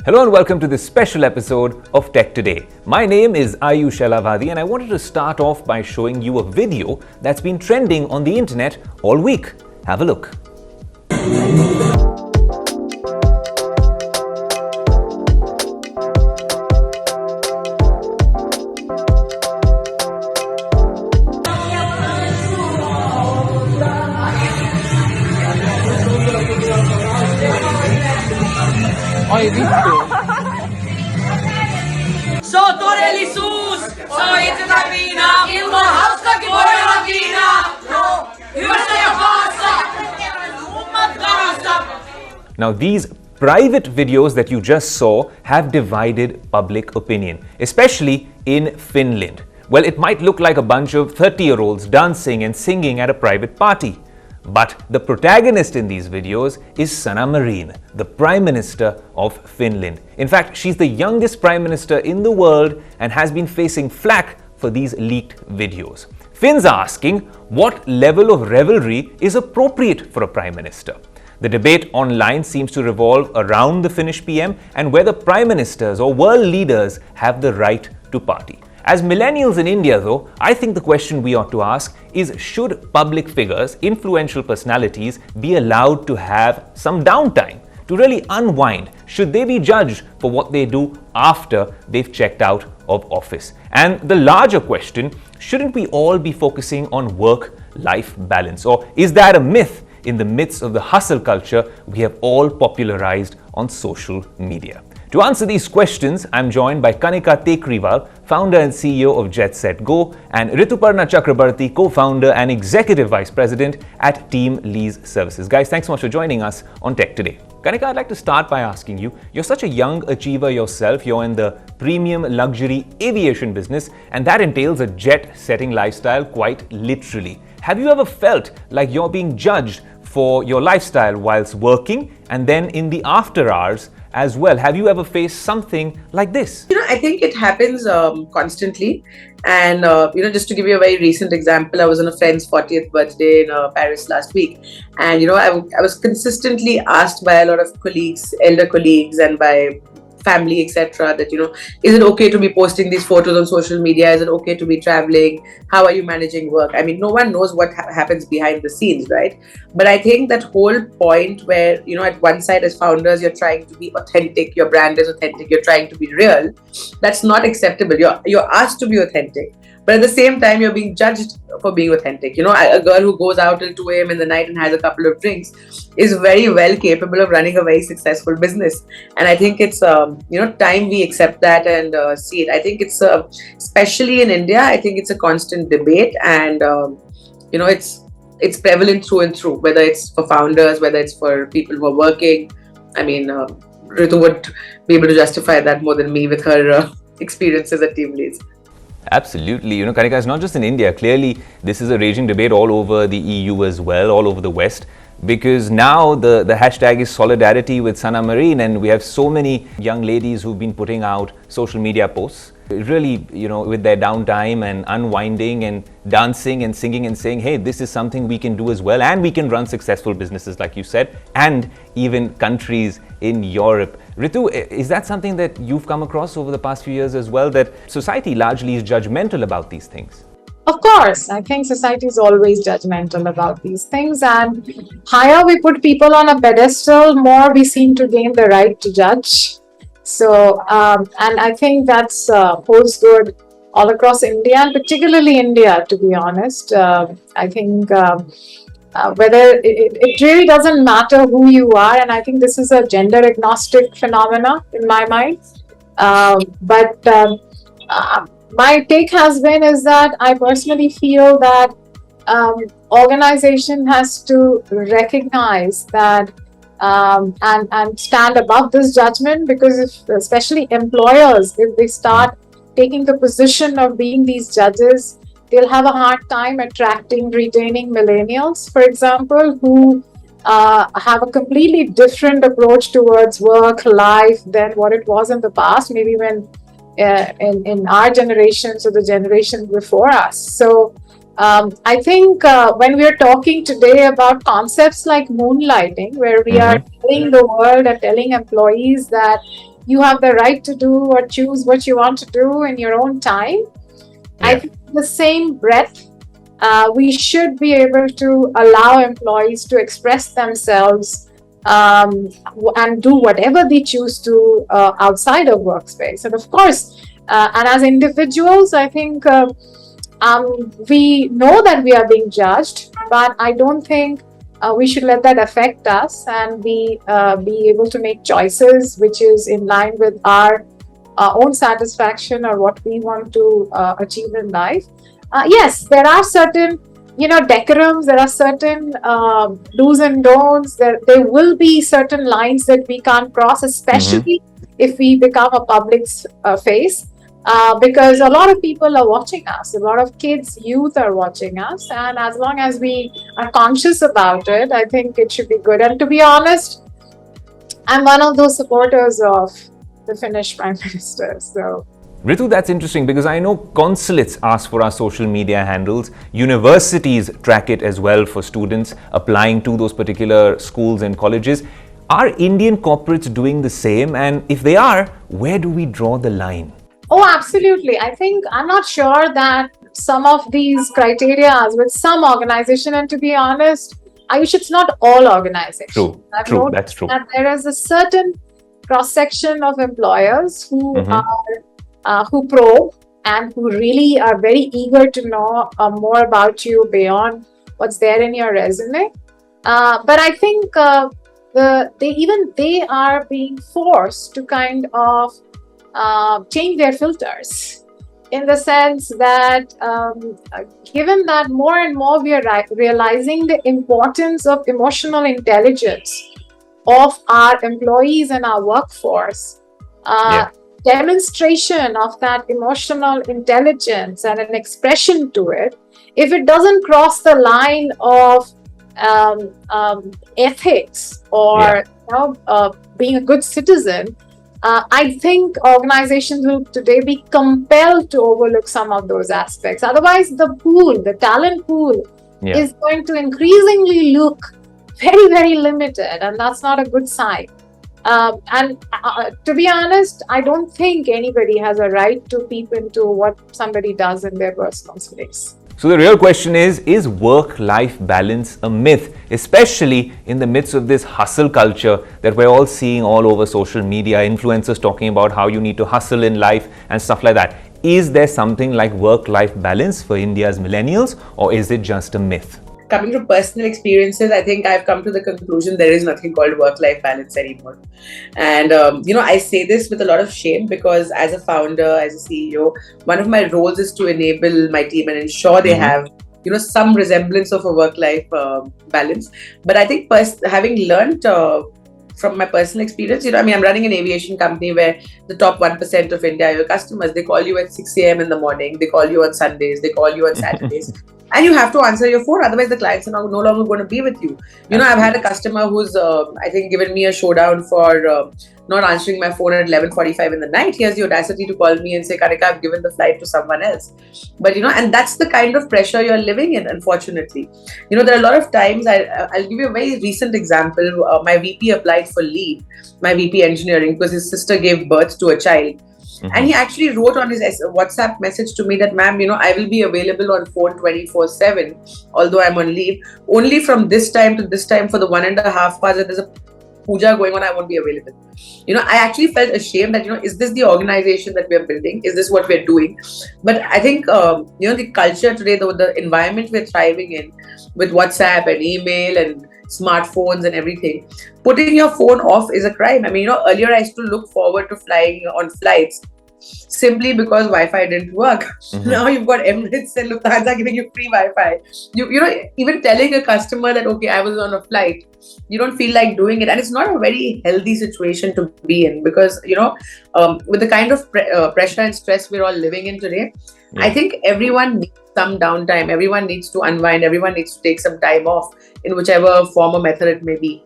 Hello and welcome to this special episode of Tech Today. My name is Aayush Ailawadi and I wanted to start off by showing you a video that's been trending on the internet all week. Have a look. Now, these private videos that you just saw have divided public opinion, especially in Finland. Well, it might look like a bunch of 30-year-olds dancing and singing at a private party. But the protagonist in these videos is Sanna Marin, the Prime Minister of Finland. In fact, she's the youngest Prime Minister in the world and has been facing flack for these leaked videos. Finns are asking what level of revelry is appropriate for a Prime Minister. The debate online seems to revolve around the Finnish PM and whether Prime Ministers or world leaders have the right to party. As millennials in India, though, I think the question we ought to ask is, should public figures, influential personalities, be allowed to have some downtime to really unwind? Should they be judged for what they do after they've checked out of office? And the larger question, shouldn't we all be focusing on work-life balance? Or is that a myth in the midst of the hustle culture we have all popularized on social media? To answer these questions, I'm joined by Kanika Tekriwal, founder and CEO of Jet Set Go, and Rituparna Chakrabarti, co-founder and executive vice president at Team Lease Services. Guys, thanks so much for joining us on Tech Today. Kanika, I'd like to start by asking you, you're such a young achiever yourself. You're in the premium luxury aviation business, and that entails a jet-setting lifestyle quite literally. Have you ever felt like you're being judged for your lifestyle whilst working and then in the after hours as well? Have you ever faced something like this? I think it happens constantly. And, just to give you a very recent example, I was on a friend's 40th birthday in Paris last week. And, I was consistently asked by a lot of colleagues, elder colleagues, and by family, etc., that, is it okay to be posting these photos on social media? Is it okay to be traveling? How are you managing work? I mean, no one knows what happens behind the scenes, right? But I think that whole point where, at one side as founders, you're trying to be authentic, your brand is authentic, you're trying to be real, that's not acceptable. You're asked to be authentic. But at the same time, you're being judged for being authentic. A girl who goes out till 2 a.m. in the night and has a couple of drinks is very well capable of running a very successful business. And I think it's, time we accept that and see it. I think it's, especially in India, I think it's a constant debate and, it's prevalent through and through, whether it's for founders, whether it's for people who are working. I mean, Ritu would be able to justify that more than me with her experiences at Team Leads. Absolutely. Kanika, it's not just in India. Clearly, this is a raging debate all over the EU as well, all over the West, because now the hashtag is solidarity with Sanna Marin, and we have so many young ladies who've been putting out social media posts, really, with their downtime and unwinding and dancing and singing and saying, hey, this is something we can do as well, and we can run successful businesses, like you said, and even countries in Europe. Ritu, is that something that you've come across over the past few years as well, that society largely is judgmental about these things? Of course, I think society is always judgmental about these things, and higher we put people on a pedestal, more we seem to gain the right to judge. So, and I think that's holds good all across India, and particularly India, to be honest. I think whether it really doesn't matter who you are, and I think this is a gender agnostic phenomena in my mind. But my take has been is that I personally feel that organization has to recognize that and stand above this judgment, because if, especially employers, if they start taking the position of being these judges, they'll have a hard time attracting, retaining millennials, for example, who have a completely different approach towards work, life than what it was in the past, maybe when in our generations or the generation before us. So I think when we are talking today about concepts like moonlighting, where we are telling the world and telling employees that you have the right to do or choose what you want to do in your own time. I think in the same breath, we should be able to allow employees to express themselves and do whatever they choose to outside of workspace. And of course, and as individuals, I think we know that we are being judged, but I don't think we should let that affect us, and be able to make choices which is in line with our own satisfaction or what we want to achieve in life. Yes, there are certain, decorums, there are certain do's and don'ts. There will be certain lines that we can't cross, especially if we become a public face. Because a lot of people are watching us, a lot of kids, youth are watching us, and as long as we are conscious about it, I think it should be good. And to be honest, I'm one of those supporters of the Finnish Prime Minister. So, Ritu, that's interesting because I know consulates ask for our social media handles. Universities track it as well for students applying to those particular schools and colleges. Are Indian corporates doing the same? And if they are, where do we draw the line? oh, absolutely. I think I'm not sure that some of these criteria with some organization, and to be honest, Ayush, it's not all organizations. True, that's true. That there is a certain cross-section of employers who are who probe and who really are very eager to know more about you beyond what's there in your resume. But I think they are being forced to kind of change their filters, in the sense that given that more and more we are realizing the importance of emotional intelligence of our employees and our workforce, demonstration of that emotional intelligence and an expression to it, if it doesn't cross the line of ethics or being a good citizen, I think organizations will today be compelled to overlook some of those aspects. Otherwise, the talent pool is going to increasingly look very, very limited, and that's not a good sign. And to be honest, I don't think anybody has a right to peep into what somebody does in their personal space. So the real question is work-life balance a myth, especially in the midst of this hustle culture that we're all seeing all over social media, influencers talking about how you need to hustle in life and stuff like that. Is there something like work-life balance for India's millennials, or is it just a myth? Coming from personal experiences, I think I've come to the conclusion there is nothing called work-life balance anymore. And, I say this with a lot of shame because as a founder, as a CEO, one of my roles is to enable my team and ensure they have, some resemblance of a work-life balance. But I think having learned from my personal experience, I'm running an aviation company where the top 1% of India are your customers. They call you at 6 a.m. in the morning. They call you on Sundays. They call you on Saturdays. And you have to answer your phone, otherwise the clients are no longer going to be with you. I've had a customer who's, I think, given me a showdown for not answering my phone at 11:45 in the night. He has the audacity to call me and say, Karika, I've given the flight to someone else. But, and that's the kind of pressure you're living in, unfortunately. There are a lot of times, I'll give you a very recent example. My VP applied for leave, my VP engineering, because his sister gave birth to a child. And he actually wrote on his WhatsApp message to me that, ma'am, I will be available on phone 24/7, although I'm on leave. Only from this time to this time for the 1.5 hours that there's a puja going on, I won't be available. I actually felt ashamed that, is this the organization that we're building? Is this what we're doing? But I think, the culture today, the environment we're thriving in with WhatsApp and email and smartphones and everything, putting your phone off is a crime. Earlier I used to look forward to flying on flights simply because Wi-Fi didn't work. Now you've got Emirates and Lufthansa giving you free Wi-Fi. Even telling a customer that, okay, I was on a flight, you don't feel like doing it. And it's not a very healthy situation to be in because, with the kind of pressure and stress we're all living in today, I think everyone needs some downtime. Everyone needs to unwind. Everyone needs to take some time off in whichever form or method it may be.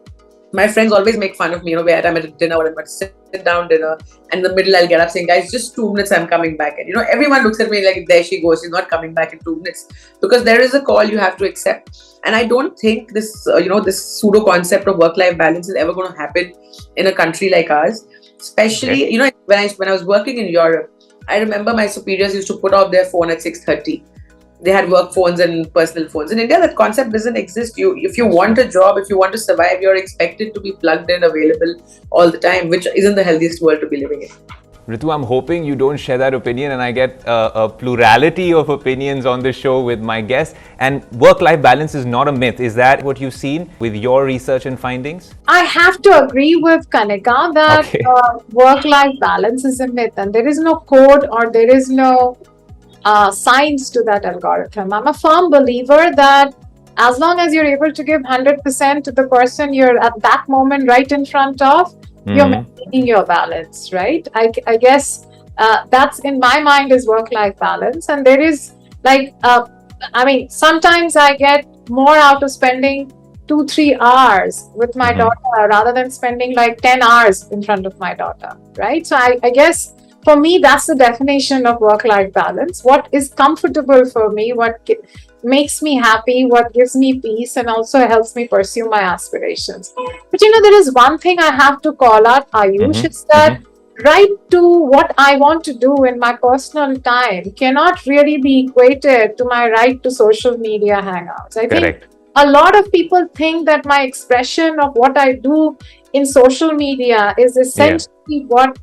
My friends always make fun of me, where I'm at a dinner or I'm at a sit down dinner, and in the middle I'll get up saying, guys, just 2 minutes, I'm coming back. And everyone looks at me like, there she goes, she's not coming back in 2 minutes, because there is a call you have to accept. And I don't think this, this pseudo concept of work-life balance is ever going to happen in a country like ours. Especially, Okay. when I was working in Europe, I remember my superiors used to put off their phone at 6:30. They had work phones and personal phones. In India, that concept doesn't exist. If you want a job, if you want to survive, you're expected to be plugged in, available all the time, which isn't the healthiest world to be living in. Ritu, I'm hoping you don't share that opinion and I get a plurality of opinions on this show with my guests. And work-life balance is not a myth. Is that what you've seen with your research and findings? I have to agree with Kanika that Okay. work-life balance is a myth, and there is no code or there is no science to that algorithm. I'm a firm believer that as long as you're able to give 100% to the person you're at that moment right in front of, you're maintaining your balance, right? I guess that's in my mind is work-life balance. And there is sometimes I get more out of spending 2-3 hours with my daughter rather than spending like 10 hours in front of my daughter, right? So I guess for me, that's the definition of work-life balance. What is comfortable for me, what makes me happy, what gives me peace, and also helps me pursue my aspirations. But there is one thing I have to call out, Aayush, is that right to what I want to do in my personal time cannot really be equated to my right to social media hangouts. I think a lot of people think that my expression of what I do in social media is essentially what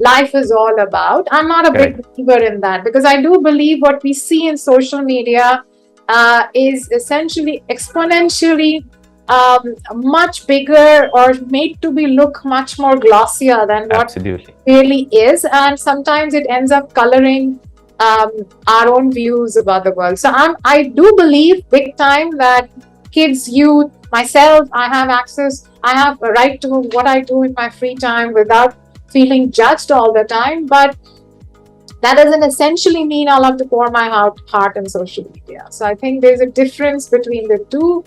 life is all about. I'm not a big believer in that, because I do believe what we see in social media is essentially exponentially much bigger or made to be look much more glossier than what it really is, and sometimes it ends up coloring our own views about the world. So I do believe big time that kids, youth, myself, I have a right to what I do in my free time without feeling judged all the time. But that doesn't essentially mean I'll have to pour my heart in social media. So I think there's a difference between the two.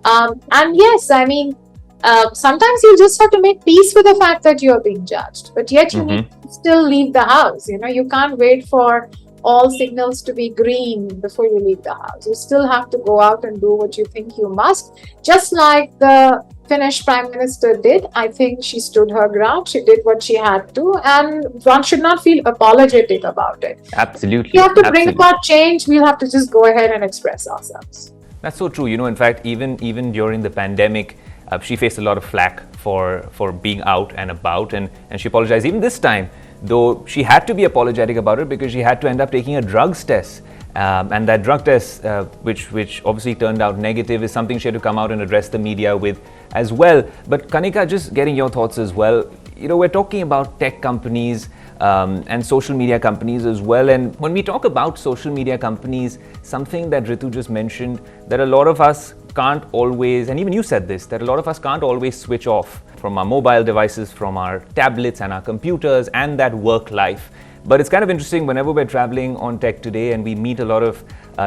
And yes, sometimes you just have to make peace with the fact that you're being judged, but yet you need to still leave the house. You can't wait for all signals to be green before you leave the house. You still have to go out and do what you think you must, just like the Finnish Prime Minister did. I think she stood her ground. She did what she had to, and one should not feel apologetic about it. Absolutely. We have to bring about change. We'll have to just go ahead and express ourselves. That's so true. In fact, even during the pandemic, she faced a lot of flack for being out and about, and she apologized even this time, though she had to be apologetic about it because she had to end up taking a drugs test. And that drug test, which obviously turned out negative, is something she had to come out and address the media with as well. But Kanika, just getting your thoughts as well. We're talking about tech companies and social media companies as well. And when we talk about social media companies, something that Ritu just mentioned, that a lot of us can't always, and even you said this, that a lot of us can't always switch off from our mobile devices, from our tablets and our computers and that work life. But it's kind of interesting whenever we're traveling on tech today and we meet a lot of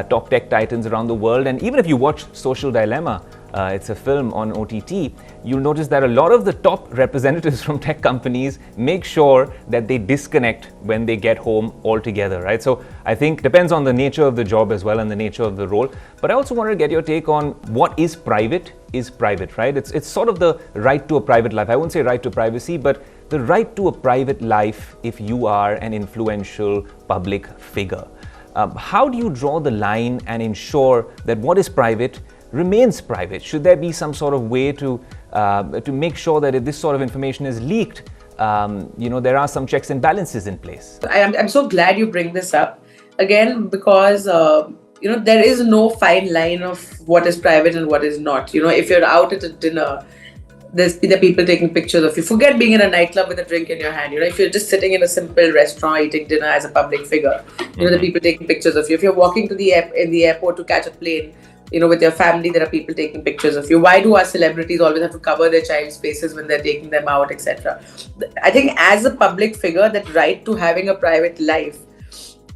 top tech titans around the world. And even if you watch Social Dilemma, it's a film on OTT, you'll notice that a lot of the top representatives from tech companies make sure that they disconnect when they get home altogether, right? So I think it depends on the nature of the job as well and the nature of the role. But I also wanted to get your take on what is private, right? It's sort of the right to a private life. I won't say right to privacy, but the right to a private life if you are an influential public figure. How do you draw the line and ensure that what is private remains private? Should there be some sort of way to make sure that if this sort of information is leaked, there are some checks and balances in place? I'm so glad you bring this up again, because there is no fine line of what is private and what is not. If you're out at a dinner, there are people taking pictures of you. Forget being in a nightclub with a drink in your hand. If you're just sitting in a simple restaurant eating dinner as a public figure, there are people taking pictures of you. If you're walking to in the airport to catch a plane, with your family, there are people taking pictures of you. Why do our celebrities always have to cover their child's faces when they're taking them out, etc.? I think as a public figure, that right to having a private life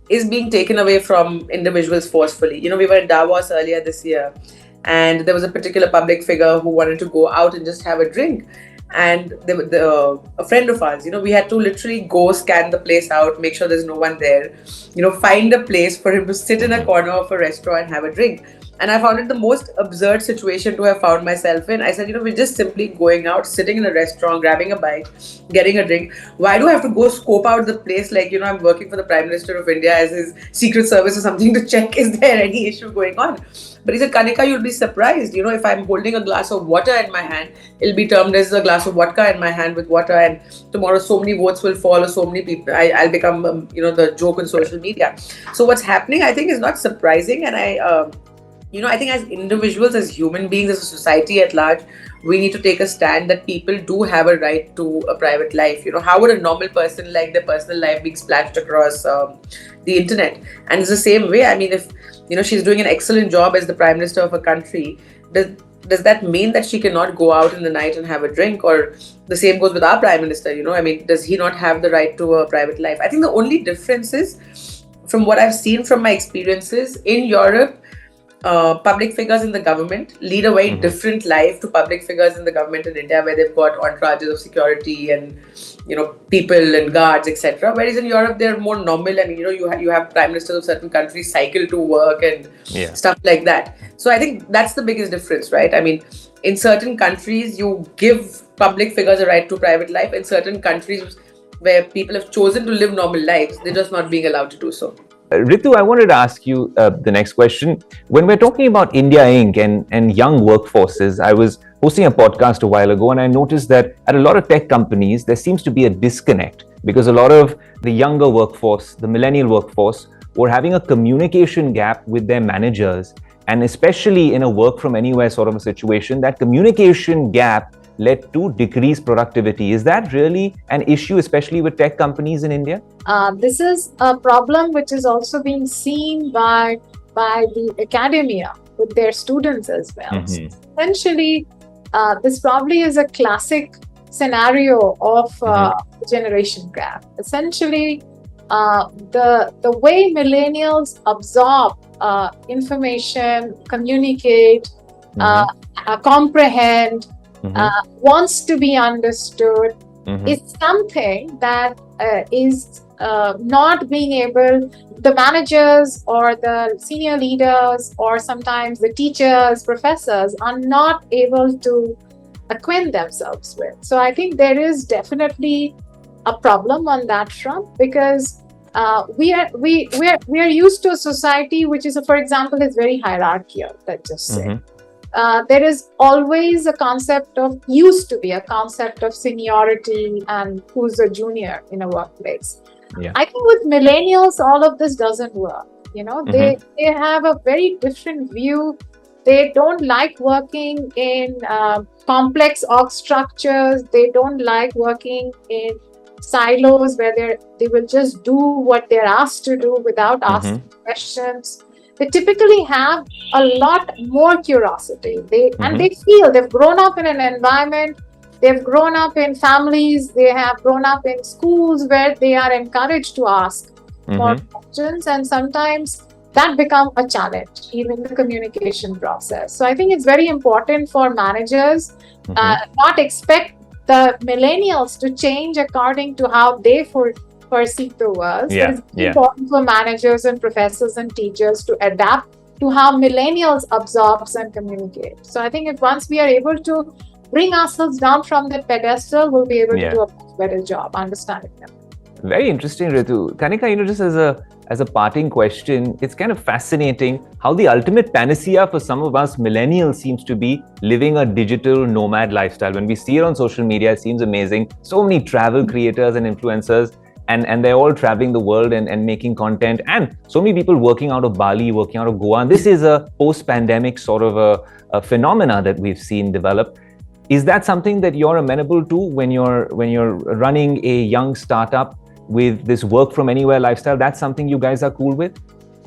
is being taken away from individuals forcefully. We were in Davos earlier this year, and there was a particular public figure who wanted to go out and just have a drink. And a friend of ours, we had to literally go scan the place out, make sure there's no one there, find a place for him to sit in a corner of a restaurant and have a drink. And I found it the most absurd situation to have found myself in. I said, we're just simply going out, sitting in a restaurant, grabbing a bite, getting a drink. Why do I have to go scope out the place like, I'm working for the Prime Minister of India as his Secret Service or something to check is there any issue going on? But he said, Kanika, you'll be surprised. If I'm holding a glass of water in my hand, it'll be termed as a glass of vodka in my hand with water. And tomorrow, so many votes will fall, or so many people, I'll become, the joke on social media. So what's happening, I think, is not surprising. And I think as individuals, as human beings, as a society at large, we need to take a stand that people do have a right to a private life. How would a normal person like their personal life being splashed across the internet? And it's the same way. I mean, if she's doing an excellent job as the Prime Minister of a country, does that mean that she cannot go out in the night and have a drink? Or the same goes with our Prime Minister. I mean, does he not have the right to a private life? I think the only difference is, from what I've seen from my experiences in Europe, public figures in the government lead a very different life to public figures in the government in India, where they've got entourages of security and people and guards, etc. Whereas in Europe, they're more normal, and you have prime ministers of certain countries cycle to work and stuff like that. So I think that's the biggest difference, right? I mean, in certain countries, you give public figures a right to private life. In certain countries where people have chosen to live normal lives, they're just not being allowed to do so. Ritu, I wanted to ask you the next question. When we're talking about India Inc. and young workforces, I was hosting a podcast a while ago, and I noticed that at a lot of tech companies, there seems to be a disconnect, because a lot of the younger workforce, the millennial workforce, were having a communication gap with their managers. And especially in a work from anywhere sort of a situation, that communication gap led to decreased productivity. Is that really an issue, especially with tech companies in India? This is a problem which is also being seen by the academia with their students as well. So essentially, this probably is a classic scenario of generation gap. Essentially, the way millennials absorb information, communicate, comprehend, wants to be understood, is something that is not being able, the managers or the senior leaders or sometimes the teachers, professors are not able to acquaint themselves with. So I think there is definitely a problem on that front, because we are used to a society which is, for example, is very hierarchical, let's just say. There is always a concept of, used to be a concept of seniority and who's a junior in a workplace. I think with millennials, all of this doesn't work. They have a very different view. They don't like working in complex org structures. They don't like working in silos where they will just do what they're asked to do without asking questions. They typically have a lot more curiosity. And they feel they've grown up in an environment, they've grown up in families, they have grown up in schools where they are encouraged to ask more questions, and sometimes that becomes a challenge, even the communication process. So I think it's very important for managers not expect the millennials to change according to how they perceive the world. So it's important for managers and professors and teachers to adapt to how millennials absorb and communicate. So I think if once we are able to bring ourselves down from that pedestal, we'll be able to do a much better job understanding them. Very interesting, Ritu. Kanika, just as a parting question, it's kind of fascinating how the ultimate panacea for some of us millennials seems to be living a digital nomad lifestyle. When we see it on social media, it seems amazing. So many travel creators and influencers, and they're all traveling the world and making content, and so many people working out of Bali, working out of Goa. And this is a post-pandemic sort of a phenomena that we've seen develop. Is that something that you're amenable to when you're running a young startup with this work from anywhere lifestyle? That's something you guys are cool with?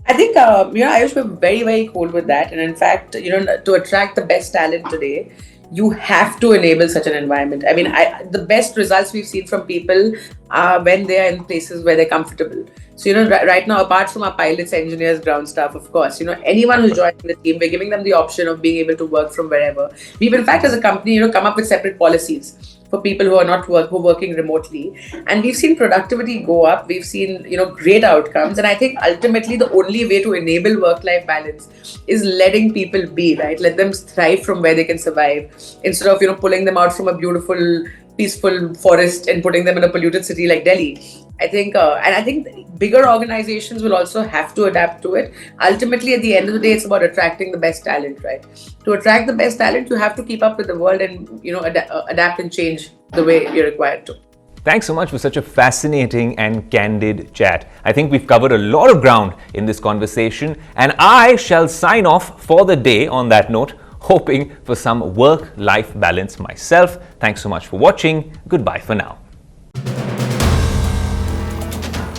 I think, Ayush, we're very, very cool with that. And in fact, to attract the best talent today, you have to enable such an environment. I mean, the best results we've seen from people are when they are in places where they're comfortable. So, right now, apart from our pilots, engineers, ground staff, of course, anyone who's joining the team, we're giving them the option of being able to work from wherever. We've, in fact, as a company, come up with separate policies for people who are not who are working remotely, and we've seen productivity go up. We've seen great outcomes, and I think ultimately the only way to enable work-life balance is letting people be, right. Let them thrive from where they can survive, instead of pulling them out from a beautiful, peaceful forest and putting them in a polluted city like Delhi. I think, and I think bigger organizations will also have to adapt to it. Ultimately, at the end of the day, it's about attracting the best talent, right? To attract the best talent, you have to keep up with the world and adapt and change the way you're required to. Thanks so much for such a fascinating and candid chat. I think we've covered a lot of ground in this conversation, and I shall sign off for the day on that note, hoping for some work-life balance myself. Thanks so much for watching. Goodbye for now.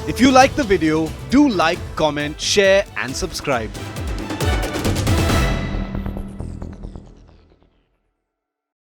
If you like the video, do like, comment, share and subscribe.